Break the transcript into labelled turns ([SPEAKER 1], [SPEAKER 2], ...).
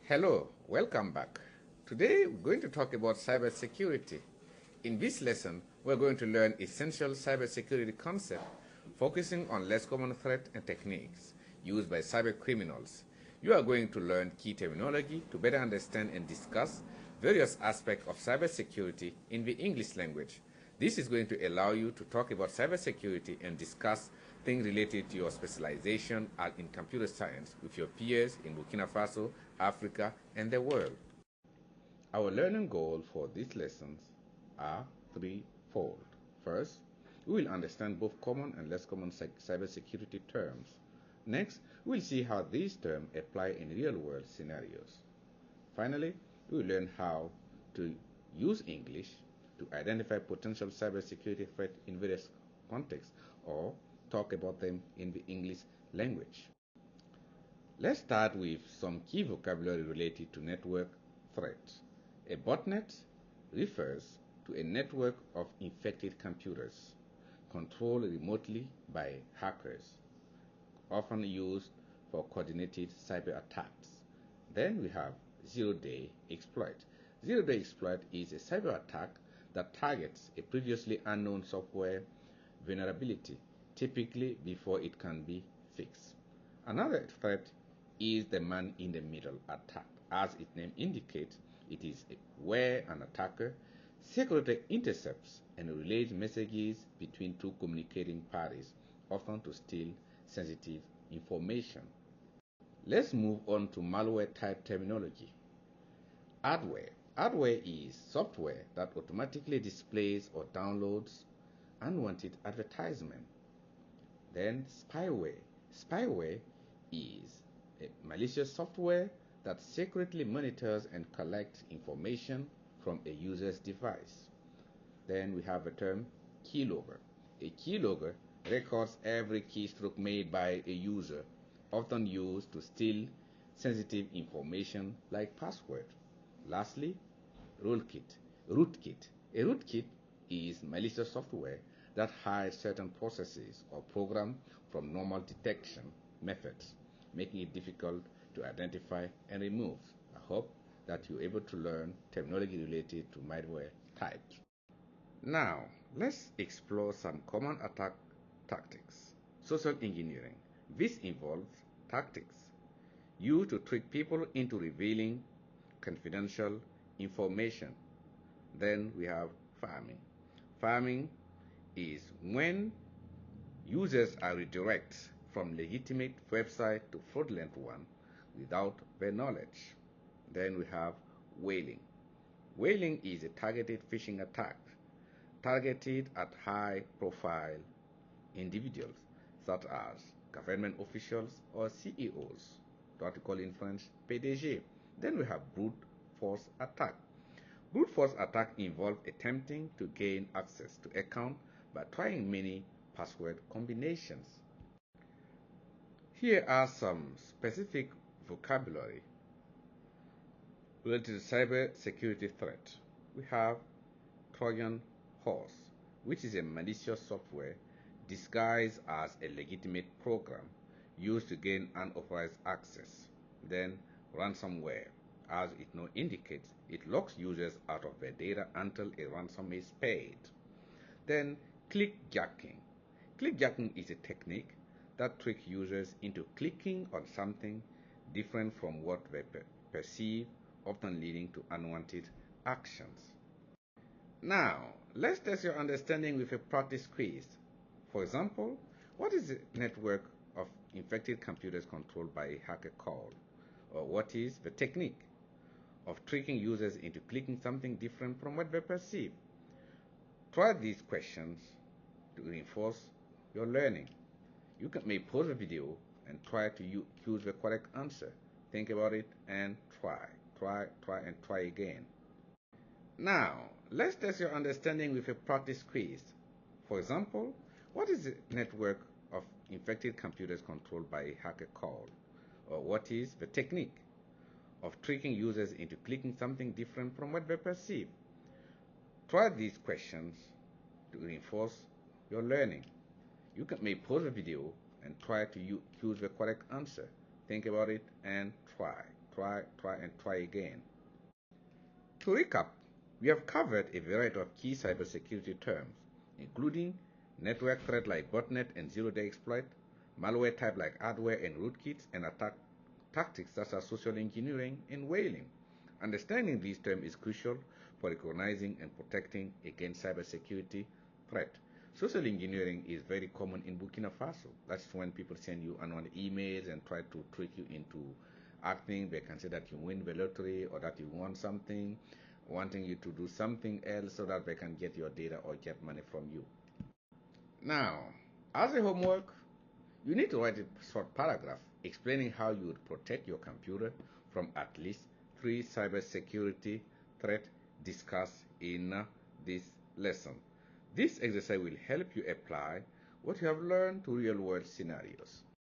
[SPEAKER 1] Hello, welcome back. Today we're going to talk about cybersecurity. In this lesson, we're going to learn essential cybersecurity concepts focusing on less common threats and techniques used by cyber criminals. You are going to learn key terminology to better understand and discuss various aspects of cybersecurity in the English language. This is going to allow you to talk about cybersecurity and discuss things related to your specialization in computer science with your peers in Burkina Faso, Africa, and the world. Our learning goals for these lessons are threefold. First, we will understand both common and less common cybersecurity terms. Next, we will see how these terms apply in real-world scenarios. Finally, we will learn how to use English to identify potential cybersecurity threats in various contexts or talk about them in the English language. Let's start with some key vocabulary related to network threats. A botnet refers to a network of infected computers controlled remotely by hackers, often used for coordinated cyber attacks. Then we have zero-day exploit. Zero-day exploit is a cyber attack that targets a previously unknown software vulnerability, typically before it can be fixed. Another threat is the man-in-the-middle attack. As its name indicates, it is where an attacker secretly intercepts and relays messages between two communicating parties, often to steal sensitive information. Let's move on to malware type terminology. Adware. Adware is software that automatically displays or downloads unwanted advertisement. Then spyware. Spyware is a malicious software that secretly monitors and collects information from a user's device. Then we have the term keylogger. A keylogger records every keystroke made by a user, often used to steal sensitive information like password. Lastly, rootkit. A rootkit is malicious software that hides certain processes or programs from normal detection methods, making it difficult to identify and remove. I hope that you're able to learn terminology related to malware types. Now, let's explore some common attack tactics. Social engineering. This involves tactics used to trick people into revealing confidential information. Then we have pharming. Pharming is when users are redirected from legitimate website to fraudulent one without their knowledge. Then we have whaling. Whaling is a targeted phishing attack targeted at high-profile individuals such as government officials or CEOs, what we call in French PDG. Then we have brute force attack. Brute force attack involves attempting to gain access to account by trying many password combinations. Here are some specific vocabulary related to cyber security threat. We have Trojan horse, which is a malicious software disguised as a legitimate program used to gain unauthorized access. Then ransomware. As its name indicates, it locks users out of their data until a ransom is paid. Then clickjacking. Clickjacking is a technique that tricks users into clicking on something different from what they perceive, often leading to unwanted actions. Now, let's test your understanding with a practice quiz. For example, what is a network of infected computers controlled by a hacker called? Or what is the technique of tricking users into clicking something different from what they perceive? Try these questions to reinforce your learning. You may pause the video and try to choose the correct answer. Think about it and try and try again. Now, let's test your understanding with a practice quiz. For example, what is a network of infected computers controlled by a hacker called? Or what is the technique of tricking users into clicking something different from what they perceive? Try these questions to reinforce your learning. You may pause the video and try to choose the correct answer. Think about it and try try again. To recap, we have covered a variety of key cybersecurity terms, including network threat like botnet and zero-day exploit, malware type like adware and rootkits, and attack tactics such as social engineering and whaling. Understanding these terms is crucial for recognizing and protecting against cybersecurity threat. Social engineering is very common in Burkina Faso. That's when people send you anonymous emails and try to trick you into acting. They can say that you win the lottery or that you want something, wanting you to do something else so that they can get your data or get money from you. Now, as a homework, you need to write a short paragraph explaining how you would protect your computer from at least 3 cybersecurity threats discussed in this lesson. This exercise will help you apply what you have learned to real-world scenarios.